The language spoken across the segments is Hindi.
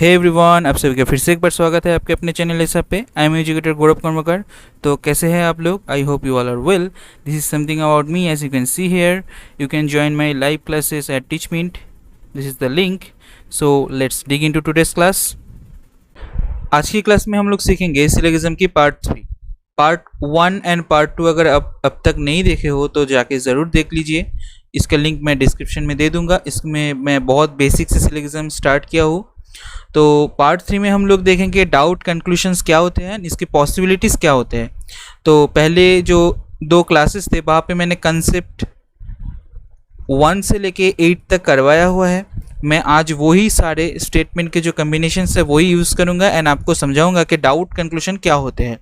हे एवरीवन, आप सभी का फिर से एक बार स्वागत है आपके अपने चैनल ऐसा पे। I am educator Gaurav Karmakar. तो कैसे हैं आप लोग? I hope you all are well. This is something about me. As you can see here, you can join my live classes at Teachmint. This is the link. So let's dig into today's class. आज की क्लास में हम लोग सीखेंगे सिलोगिज्म की पार्ट 3। पार्ट 1 एंड पार्ट 2 अगर अब तक नहीं देखे हो तो जाके ज़रूर देख लीजिए। इसका लिंक मैं डिस्क्रिप्शन में दे दूंगा। इसमें मैं बहुत बेसिक से सिलोगिज्म स्टार्ट किया हूँ। तो पार्ट 3 में हम लोग देखेंगे डाउट कंक्लूशंस क्या होते हैं, इसके पॉसिबिलिटीज़ क्या होते हैं। तो पहले जो 2 क्लासेस थे वहाँ पे मैंने कंसेप्ट 1 से लेके 8 तक करवाया हुआ है। मैं आज वही सारे स्टेटमेंट के जो कम्बिनेशंस है वही यूज़ करूँगा एंड आपको समझाऊंगा कि डाउट कंक्लूशन क्या होते हैं।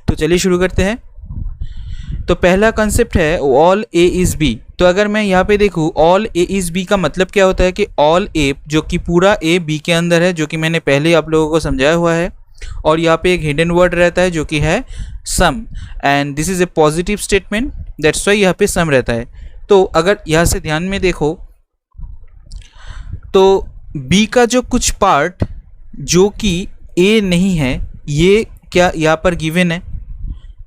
तो चलिए शुरू करते हैं। तो पहला कंसेप्ट है ऑल ए इज़ बी। तो अगर मैं यहाँ पे देखूँ ऑल ए इज़ बी का मतलब क्या होता है कि ऑल ए जो कि पूरा ए बी के अंदर है, जो कि मैंने पहले आप लोगों को समझाया हुआ है। और यहाँ पे एक हिडन वर्ड रहता है जो कि है some, and this is a positive statement, that's why यहाँ पे सम रहता है। तो अगर यहाँ से ध्यान में देखो तो बी का जो कुछ पार्ट जो कि ए नहीं है, ये क्या यहाँ पर गिवन है?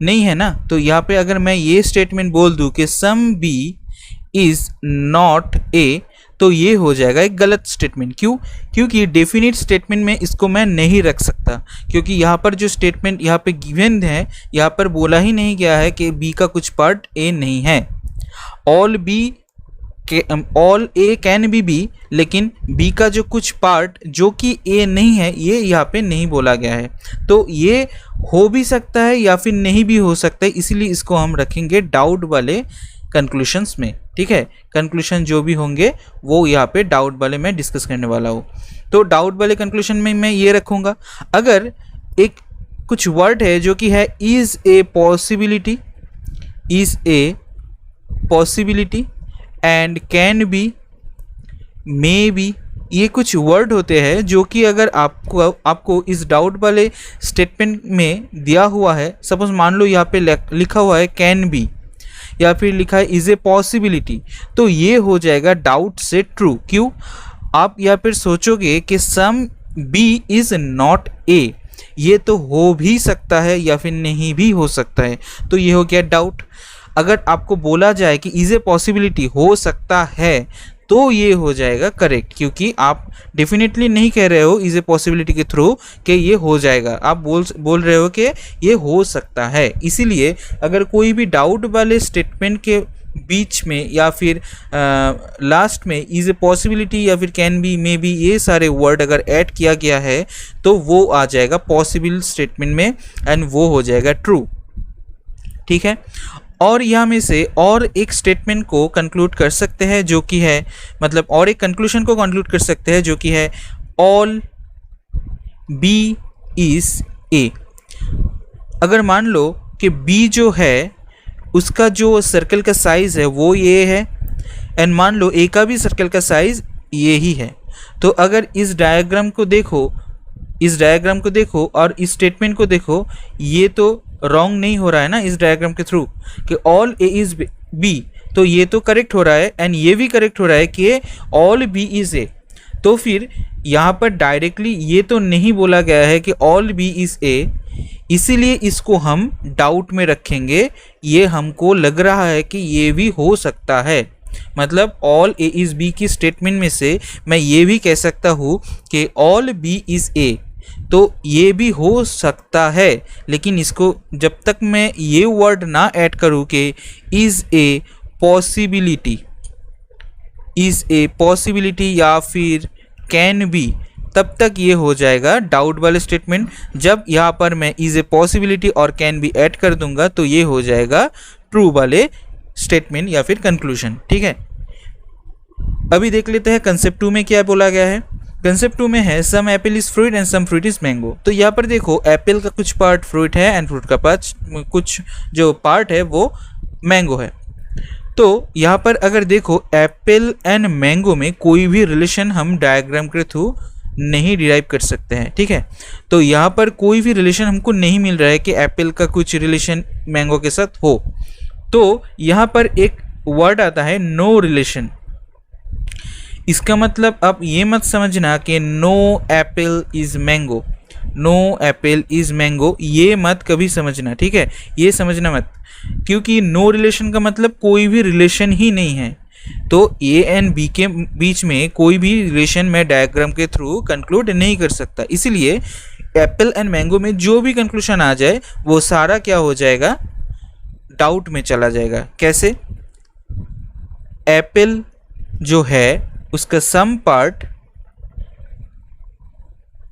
नहीं है ना। तो यहाँ पे अगर मैं ये स्टेटमेंट बोल दूँ कि some B is not A, तो ये हो जाएगा एक गलत स्टेटमेंट। क्यों? क्योंकि डेफिनेट स्टेटमेंट में इसको मैं नहीं रख सकता, क्योंकि यहाँ पर जो स्टेटमेंट यहाँ पे गिवन है, यहाँ पर बोला ही नहीं गया है कि बी का कुछ पार्ट ए नहीं है। ऑल ए कैन बी, लेकिन बी का जो कुछ पार्ट जो कि ए नहीं है ये यहाँ पे नहीं बोला गया है। तो ये हो भी सकता है या फिर नहीं भी हो सकता है, इसीलिए इसको हम रखेंगे डाउट वाले कंक्लूशंस में। ठीक है, कंक्लूशन जो भी होंगे वो यहाँ पे डाउट वाले मैं डिस्कस करने वाला हूँ। तो डाउट वाले कंक्लूशन में मैं ये रखूँगा, अगर एक कुछ वर्ड है जो कि है is a possibility, is a possibility and can be, may B, ये कुछ वर्ड होते हैं जो कि अगर आपको इस डाउट वाले स्टेटमेंट में दिया हुआ है, सपोज मान लो यहाँ पे लिखा हुआ है कैन बी या फिर लिखा है इज़ ए पॉसिबिलिटी, तो ये हो जाएगा डाउट से ट्रू। क्यों? आप यहाँ पर सोचोगे कि some B is not A, ये तो हो भी सकता है या फिर नहीं भी हो सकता है, तो ये हो गया डाउट। अगर आपको बोला जाए कि इज़ ए पॉसिबिलिटी हो सकता है, तो ये हो जाएगा करेक्ट, क्योंकि आप डेफिनेटली नहीं कह रहे हो इज़ ए पॉसिबिलिटी के थ्रू कि ये हो जाएगा, आप बोल रहे हो कि ये हो सकता है। इसीलिए अगर कोई भी डाउट वाले स्टेटमेंट के बीच में या फिर लास्ट में इज़ ए पॉसिबिलिटी या फिर कैन बी, मे बी, ये सारे वर्ड अगर ऐड किया गया है तो वो आ जाएगा पॉसिबल स्टेटमेंट में एंड वो हो जाएगा ट्रू। ठीक है, और यहाँ में से और एक स्टेटमेंट को कंक्लूड कर सकते हैं जो कि है, मतलब और एक कंक्लूशन को कंक्लूड कर सकते हैं जो कि है ऑल बी इज़ ए। अगर मान लो कि बी जो है उसका जो सर्कल का साइज़ है वो ये है, एंड मान लो ए का भी सर्कल का साइज़ ये ही है, तो अगर इस डायग्राम को देखो और इस स्टेटमेंट को देखो, ये तो रॉन्ग नहीं हो रहा है ना इस डायग्राम के थ्रू कि ऑल ए इज़ बी, तो ये तो करेक्ट हो रहा है एंड ये भी करेक्ट हो रहा है कि ऑल बी इज़ ए। तो फिर यहाँ पर डायरेक्टली ये तो नहीं बोला गया है कि ऑल बी इज़ ए, इसीलिए इसको हम डाउट में रखेंगे। ये हमको लग रहा है कि ये भी हो सकता है, मतलब ऑल ए इज़ बी की स्टेटमेंट में से मैं ये भी कह सकता हूँ कि ऑल बी इज़ ए, तो ये भी हो सकता है। लेकिन इसको जब तक मैं ये वर्ड ना ऐड करूँ कि इज़ ए पॉसिबिलिटी या फिर कैन बी, तब तक ये हो जाएगा डाउट वाले स्टेटमेंट। जब यहाँ पर मैं इज़ ए पॉसिबिलिटी और कैन बी ऐड कर दूंगा तो ये हो जाएगा ट्रू वाले स्टेटमेंट या फिर कंक्लूशन। ठीक है, अभी देख लेते हैं कंसेप्ट 2 में क्या बोला गया है। कंसेप्ट 2 में है some apple is fruit and some fruit is mango. तो यहाँ पर देखो एप्पल का कुछ पार्ट फ्रूट है एंड फ्रूट का कुछ जो पार्ट है वो मैंगो है। तो यहाँ पर अगर देखो एप्पल एंड मैंगो में कोई भी रिलेशन हम डायग्राम के थ्रू नहीं डिराइव कर सकते हैं। ठीक है, तो यहाँ पर कोई भी रिलेशन हमको नहीं मिल रहा है कि एप्पल का कुछ रिलेशन मैंगो के साथ हो। तो यहाँ पर एक वर्ड आता है नो रिलेशन। इसका मतलब अब ये मत समझना कि no apple is mango, no apple is mango, ये मत कभी समझना, ठीक है, ये समझना मत, क्योंकि नो रिलेशन का मतलब कोई भी रिलेशन ही नहीं है। तो ए एंड बी के बीच में कोई भी रिलेशन मैं डायग्राम के थ्रू कंक्लूड नहीं कर सकता, इसलिए एप्पल एंड मैंगो में जो भी कंक्लूजन आ जाए वो सारा क्या हो जाएगा, डाउट में चला जाएगा। कैसे? एप्पल जो है उसका सम पार्ट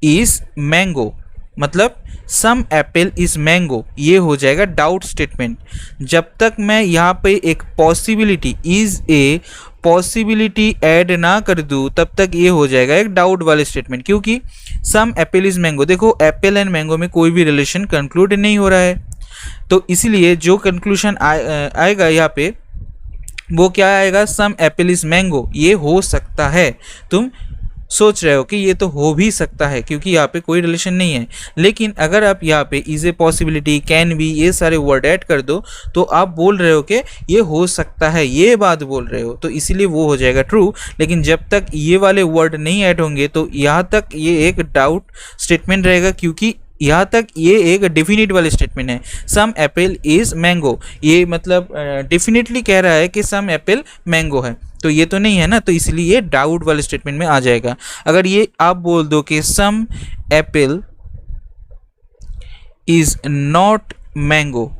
इज मैंगो, मतलब सम एप्पल इज मैंगो, ये हो जाएगा डाउट स्टेटमेंट। जब तक मैं यहाँ पे एक possibility is a possibility add ना कर दूँ तब तक ये हो जाएगा एक डाउट वाले स्टेटमेंट, क्योंकि सम एप्पल इज मैंगो, देखो एप्पल एंड मैंगो में कोई भी रिलेशन कंक्लूड नहीं हो रहा है, तो इसलिए जो कंक्लूजन आएगा यहाँ पे वो क्या आएगा, सम एप्पल इज मैंगो। ये हो सकता है, तुम सोच रहे हो कि ये तो हो भी सकता है क्योंकि यहाँ पे कोई रिलेशन नहीं है, लेकिन अगर आप यहाँ पे is a possibility, can be, ये सारे वर्ड ऐड कर दो तो आप बोल रहे हो कि ये हो सकता है, ये बात बोल रहे हो, तो इसीलिए वो हो जाएगा ट्रू। लेकिन जब तक ये वाले वर्ड नहीं ऐड होंगे तो यहाँ तक ये एक डाउट स्टेटमेंट रहेगा, क्योंकि यहाँ तक ये एक डेफिनेट वाले स्टेटमेंट है। सम एप्पल इज मैंगो, ये मतलब डेफिनेटली कह रहा है कि सम एप्पल मैंगो है, तो ये तो नहीं है ना, तो इसलिए ये डाउट वाले स्टेटमेंट में आ जाएगा। अगर ये आप बोल दो कि सम एप्पल इज नॉट मैंगो,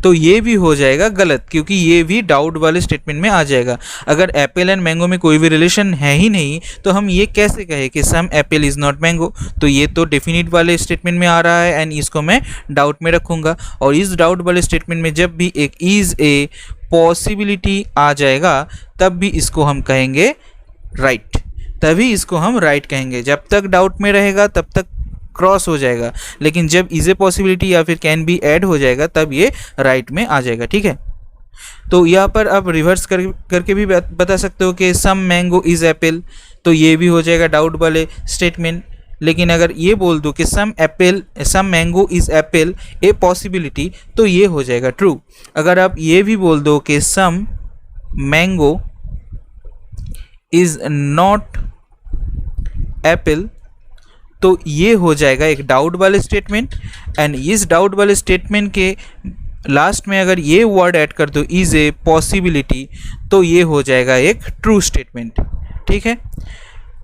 तो ये भी हो जाएगा गलत, क्योंकि ये भी डाउट वाले स्टेटमेंट में आ जाएगा। अगर एप्पल एंड मैंगो में कोई भी रिलेशन है ही नहीं तो हम ये कैसे कहें कि सम एप्पल इज़ नॉट मैंगो, तो ये तो डेफिनेट वाले स्टेटमेंट में आ रहा है एंड इसको मैं डाउट में रखूँगा। और इस डाउट वाले स्टेटमेंट में जब भी एक इज़ ए पॉसिबिलिटी आ जाएगा तब भी इसको हम कहेंगे राइट, तभी इसको हम राइट कहेंगे। जब तक डाउट में रहेगा तब तक क्रॉस हो जाएगा, लेकिन जब इज ए पॉसिबिलिटी या फिर कैन बी ऐड हो जाएगा तब ये राइट में आ जाएगा, ठीक है। तो यहाँ पर आप रिवर्स करके भी बता सकते हो कि सम मैंगो इज एप्पल, तो ये भी हो जाएगा डाउट वाले स्टेटमेंट। लेकिन अगर ये बोल दो कि some mango is apple a possibility, तो ये हो जाएगा ट्रू। अगर आप ये भी बोल दो कि some mango is not Apple, तो ये हो जाएगा एक डाउट वाले स्टेटमेंट। एंड इस डाउट वाले स्टेटमेंट के लास्ट में अगर ये वर्ड ऐड कर दो इज ए पॉसिबिलिटी, तो ये हो जाएगा एक ट्रू स्टेटमेंट, ठीक है।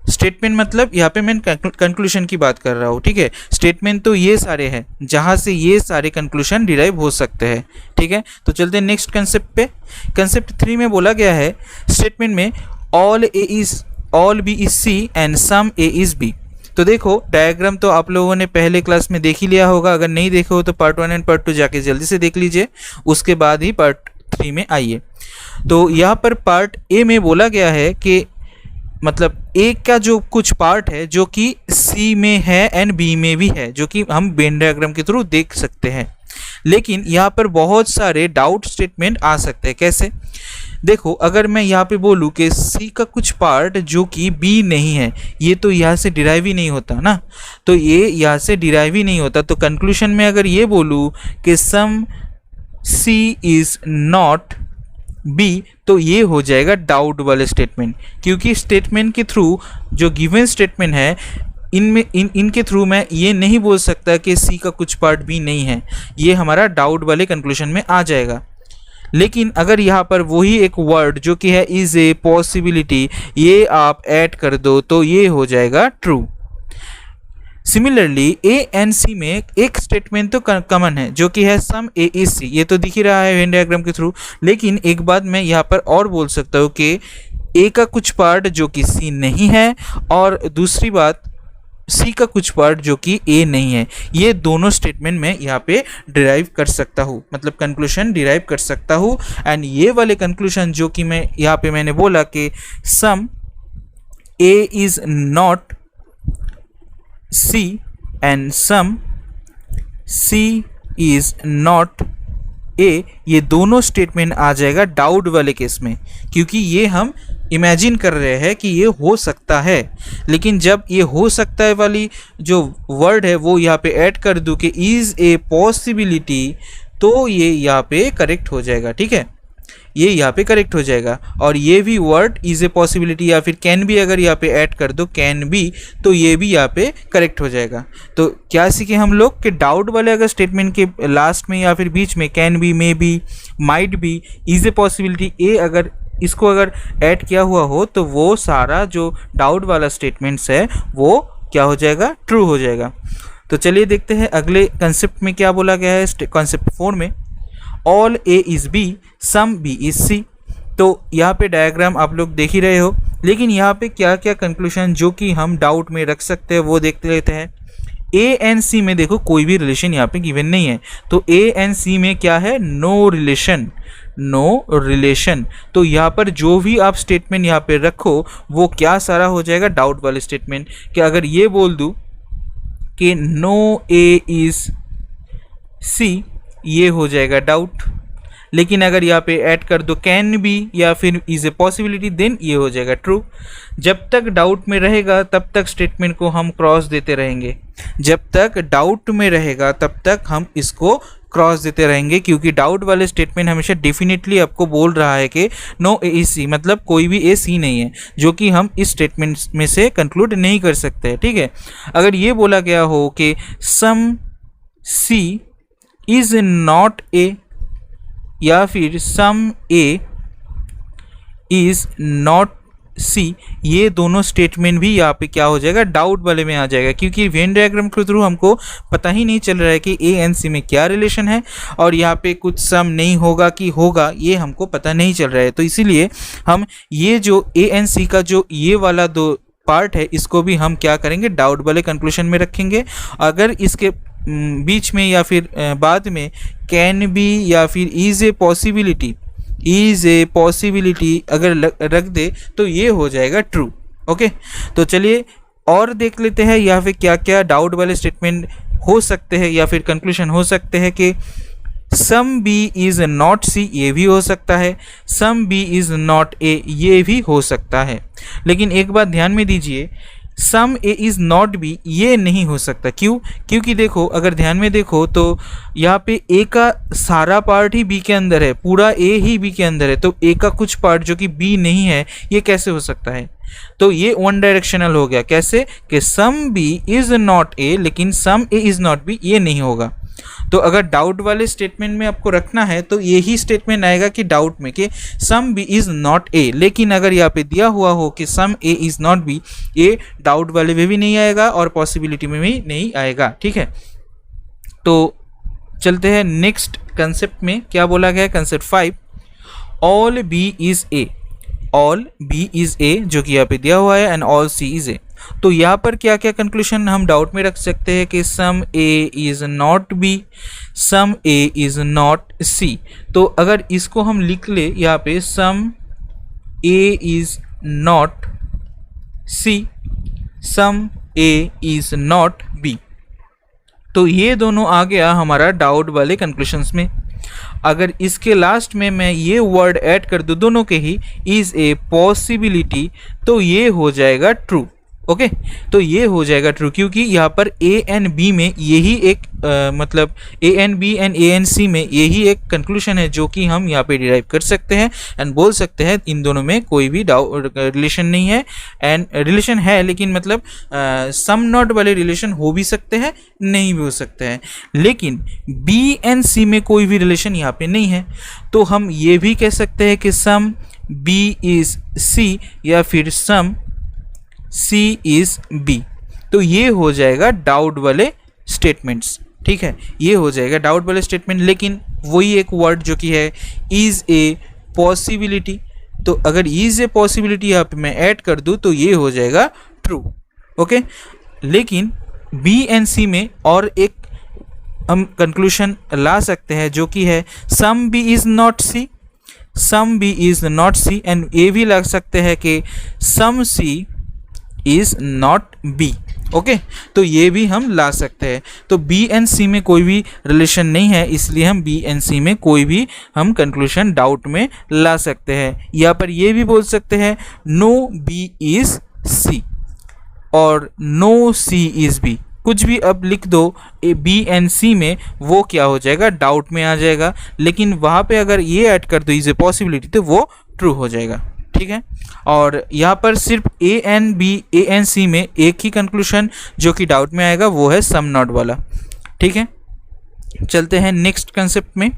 स्टेटमेंट मतलब यहाँ पे मैं कंक्लूजन की बात कर रहा हूँ, ठीक है। स्टेटमेंट तो ये सारे हैं जहाँ से ये सारे कंक्लूजन डिराइव हो सकते हैं, ठीक है। तो चलते हैं नेक्स्ट कंसेप्ट पे। कंसेप्ट 3 में बोला गया है स्टेटमेंट में all B is C and some A is B. तो देखो डायग्राम तो आप लोगों ने पहले क्लास में देख ही लिया होगा, अगर नहीं देखे हो तो पार्ट 1 एंड पार्ट 2 जाके जल्दी से देख लीजिए, उसके बाद ही पार्ट 3 में आइए। तो यहाँ पर पार्ट ए में बोला गया है कि मतलब ए का जो कुछ पार्ट है जो कि सी में है एंड बी में भी है, जो कि हम वेन डायग्राम के थ्रू देख सकते हैं। लेकिन यहाँ पर बहुत सारे डाउट स्टेटमेंट आ सकते हैं। कैसे? देखो अगर मैं यहाँ पे बोलूँ कि सी का कुछ पार्ट जो कि बी नहीं है, ये तो यहाँ से डिराइव ही नहीं होता ना, तो ये यहाँ से डिराइव ही नहीं होता। तो कंक्लूजन में अगर ये बोलूँ कि some C is not B, तो ये हो जाएगा डाउट वाले स्टेटमेंट, क्योंकि स्टेटमेंट के थ्रू जो गिवन स्टेटमेंट है इनके थ्रू मैं ये नहीं बोल सकता कि सी का कुछ पार्ट बी नहीं है, ये हमारा डाउट वाले कंक्लूजन में आ जाएगा। लेकिन अगर यहाँ पर वही एक वर्ड जो कि है इज ए पॉसिबिलिटी, ये आप ऐड कर दो तो ये हो जाएगा true. Similarly A and C में एक स्टेटमेंट तो कॉमन है जो कि है सम ए इज सी, ये तो दिख ही रहा है वेन डायग्राम के थ्रू। लेकिन एक बात मैं यहाँ पर और बोल सकता हूँ कि ए का कुछ पार्ट जो कि सी नहीं है, और दूसरी बात सी का कुछ पार्ट जो कि ए नहीं है। ये दोनों स्टेटमेंट में यहाँ पे डिराइव कर सकता हूँ, मतलब कंक्लूजन डिराइव कर सकता हूँ। एंड ये वाले कंक्लूजन जो कि मैं यहाँ पे मैंने बोला कि some A is not C and some C is not A, ये दोनों स्टेटमेंट आ जाएगा डाउट वाले केस में, क्योंकि ये हम इमेजिन कर रहे हैं कि ये हो सकता है। लेकिन जब ये हो सकता है वाली जो वर्ड है वो यहाँ पे ऐड कर दूँ कि इज़ ए पॉसिबिलिटी, तो ये यहाँ पे करेक्ट हो जाएगा, ठीक है। ये यहाँ पे करेक्ट हो जाएगा। और ये भी वर्ड इज ए पॉसिबिलिटी या फिर कैन बी अगर यहाँ पे ऐड कर दो कैन बी, तो ये भी यहाँ पे करेक्ट हो जाएगा। तो क्या सीखे हम लोग कि डाउट वाले अगर स्टेटमेंट के लास्ट में या फिर बीच में can be, may be, might be, is a possibility, ए अगर इसको अगर ऐड किया हुआ हो तो वो सारा जो डाउट वाला स्टेटमेंट्स है वो क्या हो जाएगा, ट्रू हो जाएगा। तो चलिए देखते हैं अगले कंसेप्ट में क्या बोला गया है। कॉन्सेप्ट 4 में all A is B, some B is C. तो यहाँ पे डायग्राम आप लोग देख ही रहे हो, लेकिन यहाँ पे क्या क्या कंक्लूजन जो कि हम डाउट में रख सकते हैं वो देखते लेते हैं। ए एंड सी में देखो कोई भी रिलेशन यहाँ पे गिवन नहीं है, तो ए एंड सी में क्या है, नो रिलेशन, नो रिलेशन। तो यहाँ पर जो भी आप स्टेटमेंट यहाँ पे रखो वो क्या सारा हो जाएगा, डाउट वाले स्टेटमेंट। कि अगर ये बोल दूँ कि नो ए इज सी, ये हो जाएगा डाउट। लेकिन अगर यहाँ पे ऐड कर दो कैन बी या फिर इज ए पॉसिबिलिटी, देन ये हो जाएगा ट्रू। जब तक डाउट में रहेगा तब तक स्टेटमेंट को हम क्रॉस देते रहेंगे, जब तक डाउट में रहेगा तब तक हम इसको क्रॉस देते रहेंगे, क्योंकि डाउट वाले स्टेटमेंट हमेशा डेफिनेटली आपको बोल रहा है कि नो ए इज सी, मतलब कोई भी ए सी नहीं है, जो कि हम इस स्टेटमेंट में से कंक्लूड नहीं कर सकते। ठीक है, अगर ये बोला गया हो कि सम सी इज नॉट ए या फिर सम ए इज नॉट सी, ये दोनों स्टेटमेंट भी यहाँ पे क्या हो जाएगा, डाउट वाले में आ जाएगा, क्योंकि वेन डायग्राम के थ्रू हमको पता ही नहीं चल रहा है कि ए एंड सी में क्या रिलेशन है, और यहाँ पे कुछ सम नहीं होगा कि होगा ये हमको पता नहीं चल रहा है। तो इसीलिए हम ये जो ए एंड सी का जो ये वाला दो पार्ट है इसको भी हम क्या करेंगे, डाउट वाले कंक्लूजन में रखेंगे। अगर इसके बीच में या फिर बाद में कैन बी या फिर इज ए पॉसिबिलिटी अगर रख दे तो ये हो जाएगा ट्रू। ओके, तो चलिए और देख लेते हैं यहाँ पे क्या क्या डाउट वाले स्टेटमेंट हो सकते हैं या फिर कंक्लूजन हो सकते हैं। कि some B is not C, ये भी हो सकता है, some B is not A, ये भी हो सकता है। लेकिन एक बात ध्यान में दीजिए, सम ए इज़ नॉट बी ये नहीं हो सकता। क्यों? क्योंकि देखो अगर ध्यान में देखो तो यहाँ पे ए का सारा पार्ट ही बी के अंदर है, पूरा ए ही बी के अंदर है, तो ए का कुछ पार्ट जो कि बी नहीं है ये कैसे हो सकता है? तो ये वन डायरेक्शनल हो गया। कैसे कि some B is not A लेकिन some A is not B, ये नहीं होगा। तो अगर डाउट वाले स्टेटमेंट में आपको रखना है तो यही स्टेटमेंट आएगा कि डाउट में कि some B is not A, लेकिन अगर यहाँ पे दिया हुआ हो कि some A is not B, ये डाउट वाले में भी नहीं आएगा और पॉसिबिलिटी में भी नहीं आएगा। ठीक है, तो चलते हैं नेक्स्ट कंसेप्ट में। क्या बोला गया है? Concept 5, all B is A, all B is A जो कि यहाँ पे दिया हुआ है, and all C is A. तो यहाँ पर क्या क्या कंक्लूजन हम डाउट में रख सकते हैं कि some A is not B, some A is not C. तो अगर इसको हम लिख ले यहाँ पे some A is not C, some A is not B, तो ये दोनों आ गया हमारा डाउट वाले कंक्लूजन्स में। अगर इसके लास्ट में मैं ये वर्ड ऐड कर दूँ दोनों के ही, इज़ ए पॉसिबिलिटी, तो ये हो जाएगा ट्रू। ओके, तो ये हो जाएगा ट्रू, क्योंकि यहाँ पर ए एंड बी में यही एक मतलब A and B and A and C में यही एक कंक्लूजन है जो कि हम यहाँ पे डिराइव कर सकते हैं एंड बोल सकते हैं इन दोनों में कोई भी रिलेशन नहीं है। एंड रिलेशन है लेकिन मतलब सम नॉट वाले रिलेशन हो भी सकते हैं, नहीं भी हो सकते हैं, लेकिन बी एंड सी में कोई भी रिलेशन यहाँ पे नहीं है। तो हम ये भी कह सकते हैं कि सम बी इज़ सी या फिर सम सी इज़ बी, तो ये हो जाएगा डाउट वाले स्टेटमेंट्स। ठीक है, ये हो जाएगा डाउट वाले स्टेटमेंट, लेकिन वही एक वर्ड जो कि है इज़ ए पॉसिबिलिटी, तो अगर इज़ ए पॉसिबिलिटी यहाँ पे मैं ऐड कर दूँ तो ये हो जाएगा ट्रू। ओके, लेकिन बी एंड सी में और एक हम कंक्लूजन ला सकते हैं जो कि है some B is not C, some B is not C, and ये भी लग सकते हैं कि some C is not B. Okay, तो ये भी हम ला सकते हैं। तो बी एंड सी में कोई भी रिलेशन नहीं है, इसलिए हम बी एंड सी में कोई भी हम कंक्लूजन डाउट में ला सकते हैं। यहाँ पर ये भी बोल सकते हैं नो बी इज़ सी और नो सी इज़ बी, कुछ भी अब लिख दो ए बी एंड सी में, वो क्या हो जाएगा, डाउट में आ जाएगा। लेकिन वहाँ पे अगर ये ऐड कर दो इज ए पॉसिबिलिटी तो वो ट्रू हो जाएगा। ठीक है, और यहाँ पर सिर्फ A and B, A and C में एक ही कंक्लूशन जो कि डाउट में आएगा वो है सम नॉट वाला। ठीक है, चलते हैं नेक्स्ट कंसेप्ट में।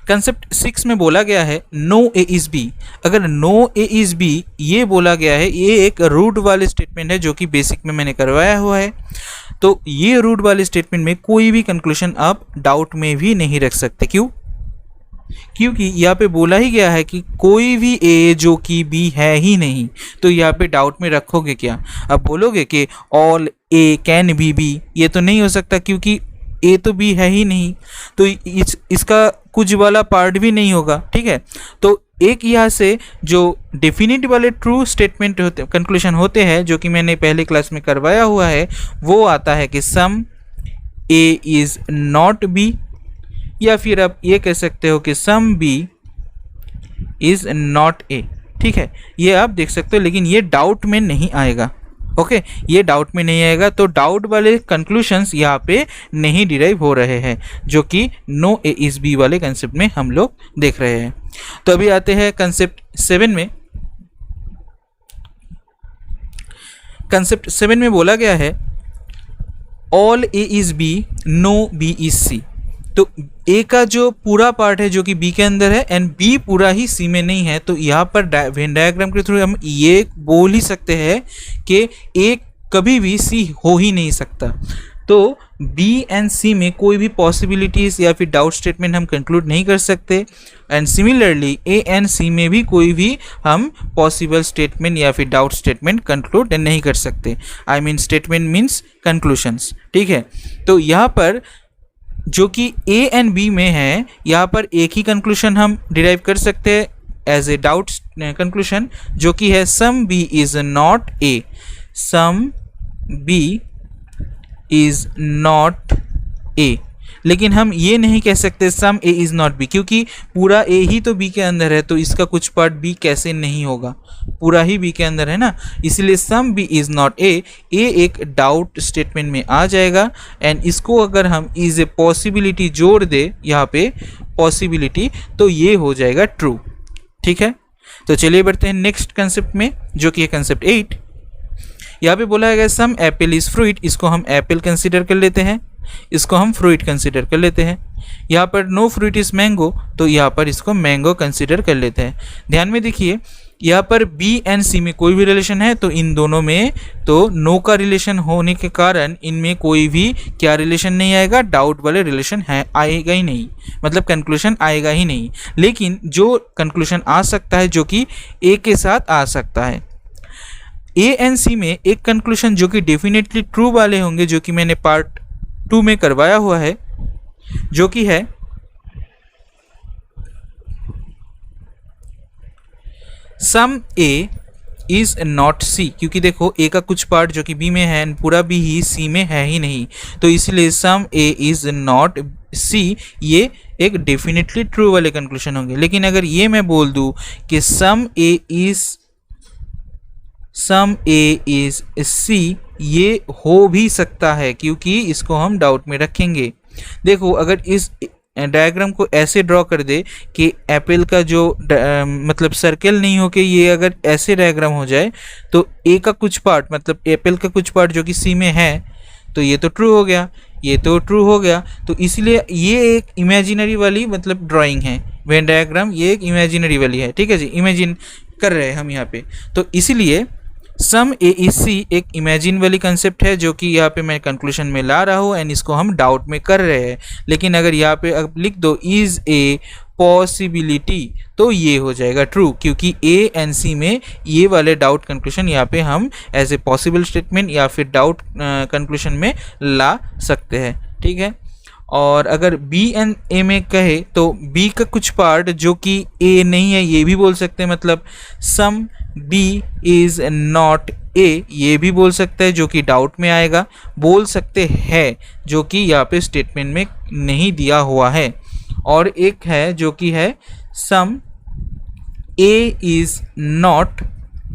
कंसेप्ट 6 में बोला गया है नो ए इज बी। अगर नो ए इज बी ये बोला गया है, ये एक रूट वाले स्टेटमेंट है जो कि बेसिक में मैंने करवाया हुआ है। तो ये रूट वाले स्टेटमेंट में कोई भी कंक्लूजन आप डाउट में भी नहीं रख सकते। क्यों? क्योंकि यहाँ पे बोला ही गया है कि कोई भी ए जो कि बी है ही नहीं, तो यहाँ पे डाउट में रखोगे क्या? अब बोलोगे कि all A can be B, ये तो नहीं हो सकता क्योंकि ए तो बी है ही नहीं, तो इसका कुछ वाला पार्ट भी नहीं होगा। ठीक है, तो एक यहाँ से जो डेफिनेट वाले ट्रू स्टेटमेंट होते, कंक्लूजन होते हैं जो कि मैंने पहले क्लास में करवाया हुआ है, वो आता है कि some A is not B, या फिर आप ये कह सकते हो कि some B is not A. ठीक है, ये आप देख सकते हो, लेकिन ये डाउट में नहीं आएगा। ओके, ये डाउट में नहीं आएगा, तो डाउट वाले कंक्लूशंस यहाँ पे नहीं डिराइव हो रहे हैं, जो कि नो ए इज बी वाले कंसेप्ट में हम लोग देख रहे हैं। तो अभी आते हैं कंसेप्ट 7 में। कंसेप्ट 7 में बोला गया है all A is B, no B is C. तो ए का जो पूरा पार्ट है जो कि बी के अंदर है एंड बी पूरा ही सी में नहीं है, तो यहाँ पर वेन डायग्राम के थ्रू हम ये बोल ही सकते हैं कि ए कभी भी सी हो ही नहीं सकता। तो बी एंड सी में कोई भी पॉसिबिलिटीज़ या फिर डाउट स्टेटमेंट हम कंक्लूड नहीं कर सकते, and similarly A and C में भी कोई भी हम पॉसिबल स्टेटमेंट या फिर डाउट स्टेटमेंट कंक्लूड नहीं कर सकते। I mean statement means conclusions. ठीक है, तो यहाँ पर जो कि ए एंड बी में है, यहाँ पर एक ही कंक्लूशन हम डिराइव कर सकते हैं एज ए डाउट कंक्लूशन, जो कि है some B is not A. Some B is not A, लेकिन हम ये नहीं कह सकते some A is not B, क्योंकि पूरा ए ही तो बी के अंदर है, तो इसका कुछ पार्ट बी कैसे नहीं होगा, पूरा ही बी के अंदर है ना। इसलिए some B is not A, A एक डाउट स्टेटमेंट में आ जाएगा, एंड इसको अगर हम इज़ ए पॉसिबिलिटी जोड़ दे यहाँ पे पॉसिबिलिटी, तो ये हो जाएगा ट्रू। ठीक है, तो चलिए बढ़ते हैं नेक्स्ट कंसेप्ट में, जो कि है कंसेप्ट 8। यहाँ पे बोला गया सम एप्पल इज़ फ्रूट, इसको हम एप्पल कंसिडर कर लेते हैं, इसको हम फ्रूट कंसिडर कर लेते हैं। यहाँ पर नो फ्रूट इज़ मैंगो, तो यहाँ पर इसको मैंगो कंसिडर कर लेते हैं। ध्यान में देखिए, यहाँ पर बी एंड सी में कोई भी रिलेशन है, तो इन दोनों में तो नो का रिलेशन होने के कारण इनमें कोई भी क्या रिलेशन नहीं आएगा, डाउट वाले रिलेशन है आएगा ही नहीं, मतलब कंक्लूशन आएगा ही नहीं। लेकिन जो कंक्लूशन आ सकता है जो कि ए के साथ आ सकता है, ए एंड सी में एक कंक्लूशन जो कि डेफिनेटली ट्रू वाले होंगे, जो कि मैंने पार्ट 2 में करवाया हुआ है, जो कि है सम ए इज नॉट सी, क्योंकि देखो ए का कुछ पार्ट जो कि बी में है पूरा बी ही सी में है ही नहीं, तो इसलिए सम ए इज नॉट सी ये एक डेफिनेटली ट्रू वाले कंक्लूशन होंगे। लेकिन अगर ये मैं बोल दूं कि सम ए इज सी, ये हो भी सकता है, क्योंकि इसको हम डाउट में रखेंगे। देखो, अगर इस डायग्राम को ऐसे ड्रॉ कर दे कि एप्पल का जो मतलब सर्कल नहीं हो के ये अगर ऐसे डायग्राम हो जाए, तो ए का कुछ पार्ट मतलब एप्पल का कुछ पार्ट जो कि सी में है, तो ये तो ट्रू हो गया, ये तो ट्रू हो गया। तो इसलिए ये एक इमेजिनरी वाली मतलब ड्राइंग है, वेन डायग्राम ये एक इमेजिनरी वाली है। ठीक है जी, इमेजिन कर रहे हैं हम यहाँ पे, तो इसीलिए सम ए इज सी एक इमेजिन वाली कंसेप्ट है, जो कि यहाँ पे मैं कंक्लूशन में ला रहा हूँ, एंड इसको हम डाउट में कर रहे हैं। लेकिन अगर यहाँ पे अब लिख दो इज ए पॉसिबिलिटी, तो ये हो जाएगा ट्रू, क्योंकि ए एंड सी में ये वाले डाउट कंक्लूशन यहाँ पे हम एज ए पॉसिबल स्टेटमेंट या फिर डाउट कंक्लूशन में ला सकते हैं। ठीक है, और अगर बी एंड ए में कहे तो बी का कुछ पार्ट जो कि ए नहीं है ये भी बोल सकते हैं, मतलब some B is not A ये भी बोल सकते हैं, जो कि डाउट में आएगा, बोल सकते हैं जो कि यहाँ पे स्टेटमेंट में नहीं दिया हुआ है। और एक है जो कि है some A is not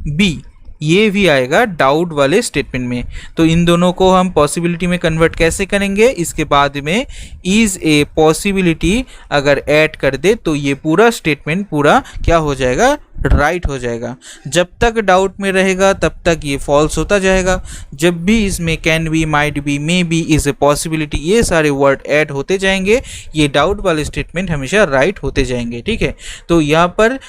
B, ये भी आएगा डाउट वाले स्टेटमेंट में। तो इन दोनों को हम पॉसिबिलिटी में कन्वर्ट कैसे करेंगे, इसके बाद में इज़ ए पॉसिबिलिटी अगर ऐड कर दे तो ये पूरा स्टेटमेंट पूरा क्या हो जाएगा, राइट हो जाएगा। जब तक डाउट में रहेगा तब तक ये फॉल्स होता जाएगा। जब भी इसमें can be, might B, may B, is a possibility ये सारे वर्ड ऐड होते जाएंगे, ये डाउट वाले स्टेटमेंट हमेशा राइट होते जाएंगे। ठीक है, तो यहाँ पर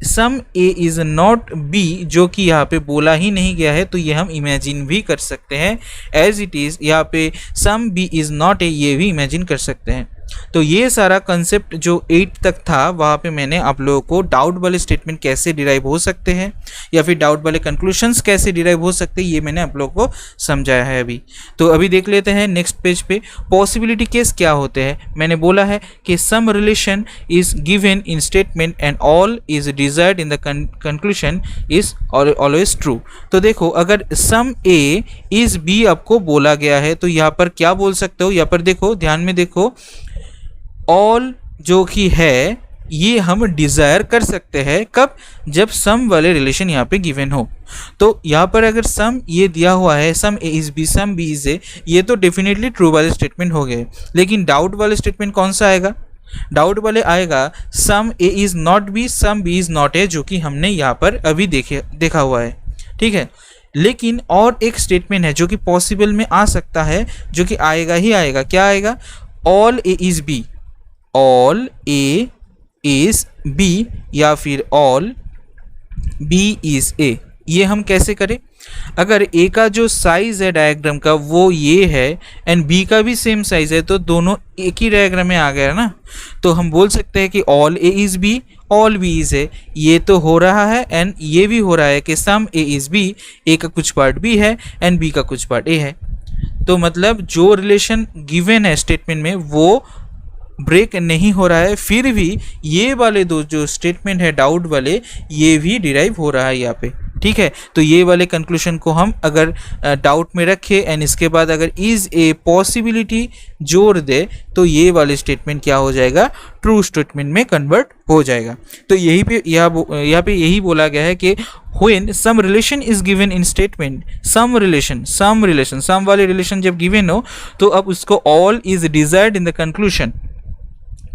सम ए इज़ नॉट बी जो कि यहाँ पे बोला ही नहीं गया है, तो ये हम इमेजिन भी कर सकते हैं एज इट इज़। यहाँ पे some B is not A ये भी इमेजिन कर सकते हैं। तो ये सारा कंसेप्ट जो 8 तक था वहाँ पे मैंने आप लोगों को डाउट वाले स्टेटमेंट कैसे डिराइव हो सकते हैं या फिर डाउट वाले कंक्लूशंस कैसे डिराइव हो सकते हैं ये मैंने आप लोगों को समझाया है अभी। तो अभी देख लेते हैं नेक्स्ट पेज पे पॉसिबिलिटी केस क्या होते हैं। मैंने बोला है कि some relation is given in statement and all is desired in the conclusion is always true. तो देखो अगर सम ए इज बी आपको बोला गया है तो यहाँ पर क्या बोल सकते हो, यहाँ पर देखो ध्यान में देखो, ऑल जो कि है ये हम डिज़ायर कर सकते हैं कब, जब सम वाले रिलेशन यहाँ पे गिवन हो। तो यहाँ पर अगर सम ये दिया हुआ है some A is B some B is A, ये तो डेफिनेटली ट्रू वाले स्टेटमेंट हो गए। लेकिन डाउट वाले स्टेटमेंट कौन सा आएगा, डाउट वाले आएगा some A is not B some B is not A, जो कि हमने यहाँ पर अभी देखा हुआ है। ठीक है, लेकिन और एक स्टेटमेंट है जो कि पॉसिबल में आ सकता है, जो कि आएगा ही आएगा। क्या आएगा, all A is B, all A is B या फिर ऑल बी इज ए। ये हम कैसे करें, अगर ए का जो साइज है डायग्राम का वो ये है एंड बी का भी सेम साइज है तो दोनों एक ही डायग्राम में आ गया ना। तो हम बोल सकते हैं कि all A is be all B is ए, ये तो हो रहा है एंड ये भी हो रहा है कि सम ए इज बी, ए का कुछ पार्ट बी है एंड बी का कुछ पार्ट ए है। तो मतलब जो रिलेशन गिवन है स्टेटमेंट में वो ब्रेक नहीं हो रहा है, फिर भी ये वाले दो जो स्टेटमेंट है डाउट वाले ये भी डिराइव हो रहा है यहाँ पे। ठीक है, तो ये वाले कंक्लूशन को हम अगर डाउट में रखें एंड इसके बाद अगर इज़ ए पॉसिबिलिटी जोड़ दे तो ये वाले स्टेटमेंट क्या हो जाएगा, ट्रू स्टेटमेंट में कन्वर्ट हो जाएगा। तो यही पे यहाँ पे यही बोला गया है कि when some relation is given in statement, some relation सम वाले रिलेशन जब गिवन हो तो अब उसको all is desired in the conclusion,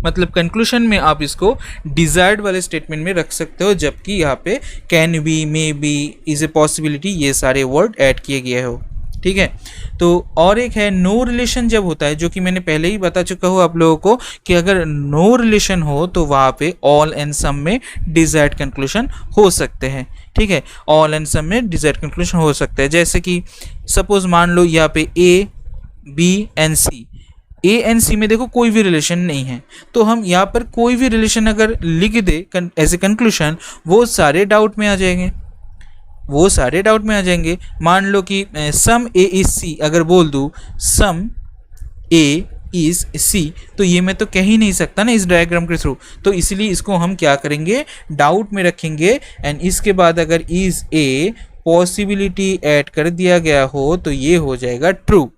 मतलब कंक्लूशन में आप इसको डिजायर्ड वाले स्टेटमेंट में रख सकते हो, जबकि यहाँ पे can be, may B, is a possibility ये सारे वर्ड ऐड किए गए हो। ठीक है, तो और एक है नो रिलेशन जब होता है, जो कि मैंने पहले ही बता चुका हूँ आप लोगों को कि अगर नो रिलेशन हो तो वहाँ पे ऑल एंड सम में डिजायर्ड कंक्लूशन हो सकते हैं। ठीक है, ऑल एंड सम में डिजायर्ड कंक्लूशन हो सकता है। जैसे कि सपोज मान लो यहाँ पे A B and C, A and C में देखो कोई भी रिलेशन नहीं है, तो हम यहाँ पर कोई भी रिलेशन अगर लिख दे एज ए कंक्लूशन वो सारे डाउट में आ जाएंगे, वो सारे डाउट में आ जाएंगे। मान लो कि सम ए इज सी अगर बोल दूँ सम ए इज सी, तो ये मैं तो कह ही नहीं सकता ना इस डायग्राम के थ्रू, तो इसलिए इसको हम क्या करेंगे, डाउट में रखेंगे एंड इसके बाद अगर इज ए पॉसिबिलिटी ऐड कर दिया गया हो तो ये हो जाएगा ट्रू।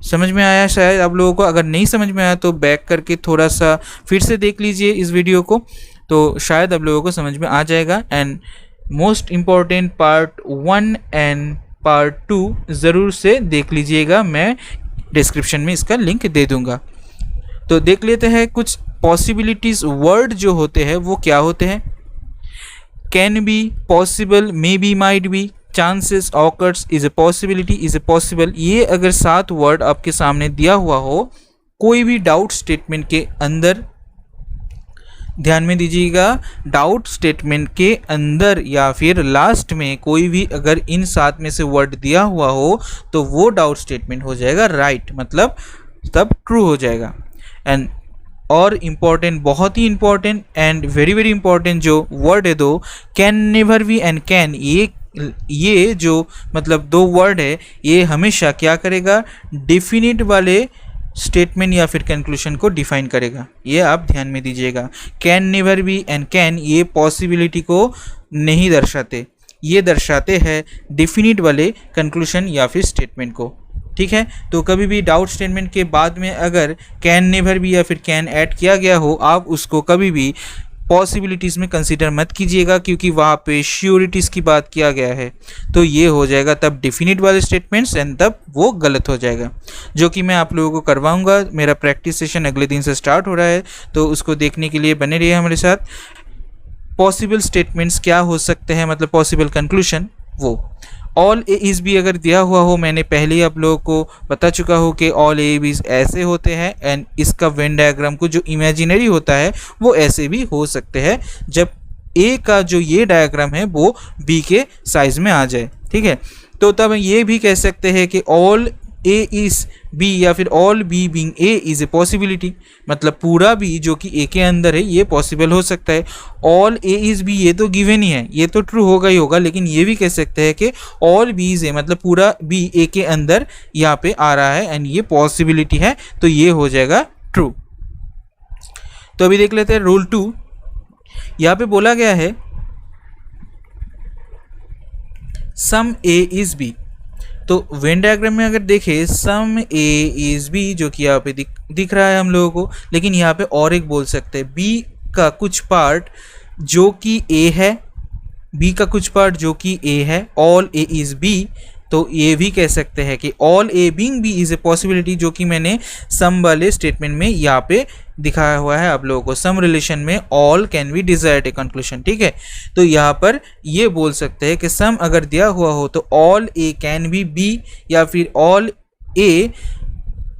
समझ में आया शायद आप लोगों को, अगर नहीं समझ में आया तो बैक करके थोड़ा सा फिर से देख लीजिए इस वीडियो को, तो शायद आप लोगों को समझ में आ जाएगा। And most important part 1 and part 2 ज़रूर से देख लीजिएगा, मैं डिस्क्रिप्शन में इसका लिंक दे दूंगा। तो देख लेते हैं कुछ पॉसिबिलिटीज़ वर्ड जो होते हैं वो क्या होते हैं। Can be, possible, may be, might B, chances, occurs, is a possibility, is a possible, ये अगर 7 वर्ड आपके सामने दिया हुआ हो कोई भी डाउट स्टेटमेंट के अंदर, ध्यान में दीजिएगा, डाउट स्टेटमेंट के अंदर या फिर लास्ट में कोई भी अगर इन 7 में से वर्ड दिया हुआ हो तो वो डाउट स्टेटमेंट हो जाएगा राइट, मतलब तब ट्रू हो जाएगा। एंड और इम्पॉर्टेंट, बहुत ही important and very very important जो वर्ड है दो, can never be and can, ये जो मतलब 2 वर्ड है ये हमेशा क्या करेगा, डेफिनिट वाले स्टेटमेंट या फिर कंक्लूशन को डिफाइन करेगा। ये आप ध्यान में दीजिएगा। Can never be and can ये पॉसिबिलिटी को नहीं दर्शाते, ये दर्शाते हैं डेफिनिट वाले कंक्लूशन या फिर स्टेटमेंट को। ठीक है, तो कभी भी डाउट स्टेटमेंट के बाद में अगर कैन नेवर बी या फिर कैन ऐड किया गया हो, आप उसको कभी भी पॉसिबिलिटीज़ में कंसीडर मत कीजिएगा, क्योंकि वहाँ पे श्योरिटीज़ की बात किया गया है। तो ये हो जाएगा तब डिफिनिट वाले स्टेटमेंट्स, एंड तब वो गलत हो जाएगा, जो कि मैं आप लोगों को करवाऊंगा। मेरा प्रैक्टिस सेशन अगले दिन से स्टार्ट हो रहा है, तो उसको देखने के लिए बने रहिए हमारे साथ। पॉसिबल स्टेटमेंट्स क्या हो सकते हैं, मतलब पॉसिबल कंक्लूशन, वो ऑल ए इज़ बी अगर दिया हुआ हो, मैंने पहले ही आप लोगों को बता चुका हूँ कि ऑल ए बीज ऐसे होते हैं, एंड इसका वेन डायग्राम को जो इमेजिनरी होता है वो ऐसे भी हो सकते हैं, जब ए का जो ये डायग्राम है वो बी के साइज में आ जाए। ठीक है, तो तब ये भी कह सकते हैं कि ऑल ए इज़ बी या फिर all B being A is a possibility, मतलब पूरा बी जो कि ए के अंदर है ये पॉसिबल हो सकता है। ऑल ए इज़ बी ये तो गिवन ही है, ये तो ट्रू होगा ही होगा, लेकिन ये भी कह सकते हैं कि ऑल बी इज़ ए, मतलब पूरा बी ए के अंदर यहाँ पे आ रहा है एंड ये पॉसिबिलिटी है, तो ये हो जाएगा ट्रू। तो अभी देख लेते हैं रूल 2। यहाँ पे बोला गया है सम ए इज़ बी, तो वेन डायग्राम में अगर देखें सम ए इज़ बी जो कि यहाँ पे दिख रहा है हम लोगों को, लेकिन यहाँ पे और एक बोल सकते हैं बी का कुछ पार्ट जो कि ए है, बी का कुछ पार्ट जो कि ए है, ऑल ए इज़ बी, तो ये भी कह सकते हैं कि all A being B is a possibility, जो कि मैंने सम वाले स्टेटमेंट में यहाँ पे दिखाया हुआ है आप लोगों को। सम रिलेशन में all can be desired a conclusion. ठीक है, तो यहाँ पर ये बोल सकते हैं कि सम अगर दिया हुआ हो तो all A can be B, या फिर all A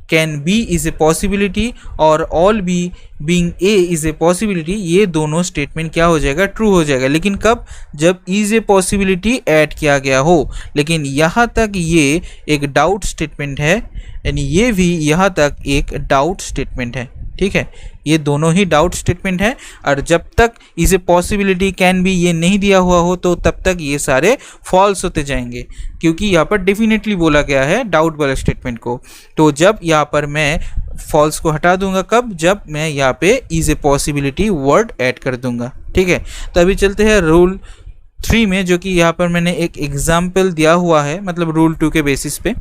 can be is a possibility और all B being A is a possibility, ये दोनों स्टेटमेंट क्या हो जाएगा, ट्रू हो जाएगा। लेकिन कब, जब इज़ ए पॉसिबिलिटी ऐड किया गया हो। लेकिन यहाँ तक ये एक डाउट स्टेटमेंट है, यानी ये भी यहाँ तक एक डाउट स्टेटमेंट है। ठीक है, ये दोनों ही डाउट स्टेटमेंट है, और जब तक is a possibility can be ये नहीं दिया हुआ हो तो तब तक ये सारे फॉल्स होते जाएंगे, क्योंकि यहाँ पर डेफिनेटली बोला गया है डाउट वाले स्टेटमेंट को। तो जब यहाँ पर मैं फॉल्स को हटा दूंगा, कब, जब मैं यहाँ पे is a possibility word add कर दूंगा। ठीक है, तो अभी चलते हैं रूल 3 में, जो कि यहाँ पर मैंने एक एग्जाम्पल दिया हुआ है, मतलब रूल 2 के बेसिस पे।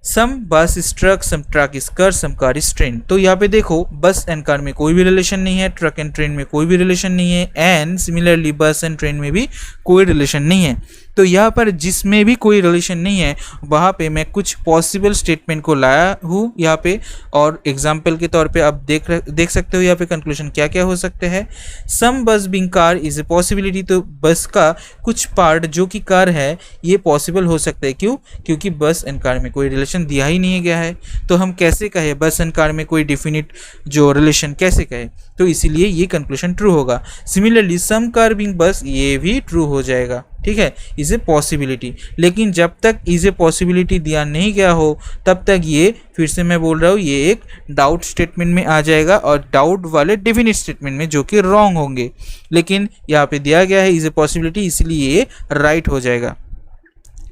Some bus is truck, some truck is car, some car is train. तो यहाँ पे देखो बस एंड कार में कोई भी रिलेशन नहीं है, ट्रक एंड ट्रेन में कोई भी रिलेशन नहीं है, एंड सिमिलरली बस एंड ट्रेन में भी कोई रिलेशन नहीं है। तो यहाँ पर जिसमें भी कोई रिलेशन नहीं है वहाँ पे मैं कुछ पॉसिबल स्टेटमेंट को लाया हूँ यहाँ पे, और एग्जाम्पल के तौर पे आप देख सकते हो यहाँ पे कंक्लूजन क्या क्या हो सकते हैं। सम bus being car is a possibility, तो बस का कुछ पार्ट जो कि कार है ये पॉसिबल हो सकता है। क्यों, क्योंकि बस एंड कार में कोई रिलेशन दिया ही नहीं गया है, तो हम कैसे कहें बस एंड कार में कोई डिफिनिट जो रिलेशन कैसे कहें, तो इसीलिए ये कंक्लूजन ट्रू होगा। सिमिलरली सम कार बीइंग बस, ये भी ट्रू हो जाएगा। ठीक है, इज़ ए पॉसिबिलिटी, लेकिन जब तक इज़ ए पॉसिबिलिटी दिया नहीं गया हो तब तक ये, फिर से मैं बोल रहा हूँ, ये एक डाउट स्टेटमेंट में आ जाएगा, और डाउट वाले डेफिनिट स्टेटमेंट में जो कि रॉन्ग होंगे। लेकिन यहाँ पे दिया गया है इज़ ए पॉसिबिलिटी, इसलिए ये राइट हो जाएगा।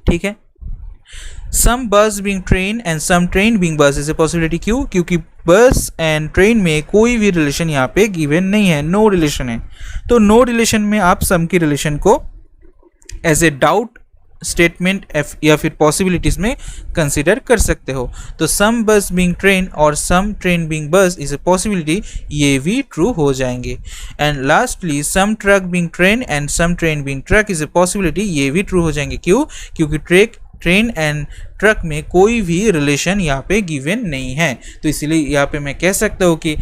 ठीक है, some bus being train and some train being bus is a possibility. क्यों, क्योंकि बस एंड ट्रेन में कोई भी रिलेशन यहाँ पे गिवन नहीं है, नो रिलेशन है। तो नो रिलेशन में आप सम की रिलेशन को एज ए डाउट स्टेटमेंट या फिर पॉसिबिलिटीज में कंसिडर कर सकते हो। तो सम बस बीइंग ट्रेन और some train being bus is a possibility, ये भी ट्रू हो जाएंगे। And lastly some truck being train and some train being truck is a possibility, ये भी ट्रू हो जाएंगे। क्यों, क्योंकि ट्रेन एंड ट्रक में कोई भी रिलेशन यहाँ पे गिवन नहीं है, तो इसीलिए यहाँ पे मैं कह सकता हूँ कि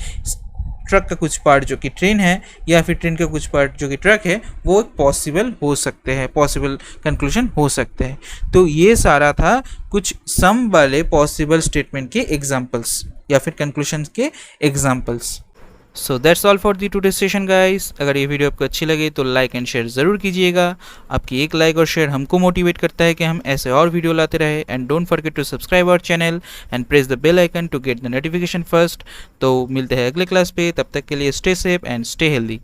ट्रक का कुछ पार्ट जो कि ट्रेन है या फिर ट्रेन का कुछ पार्ट जो कि ट्रक है वो पॉसिबल हो सकते हैं, पॉसिबल कंक्लूजन हो सकते हैं। तो ये सारा था कुछ सम वाले पॉसिबल स्टेटमेंट के एग्जांपल्स या फिर कंक्लूजन के examples. So that's all for the today session guys. अगर ये वीडियो आपको अच्छी लगे तो लाइक एंड शेयर ज़रूर कीजिएगा। आपकी एक लाइक और शेयर हमको मोटिवेट करता है कि हम ऐसे और वीडियो लाते रहे। And don't forget to subscribe our channel and press the bell icon to get the notification first. तो मिलते हैं अगले क्लास पे, तब तक के लिए stay safe and stay healthy.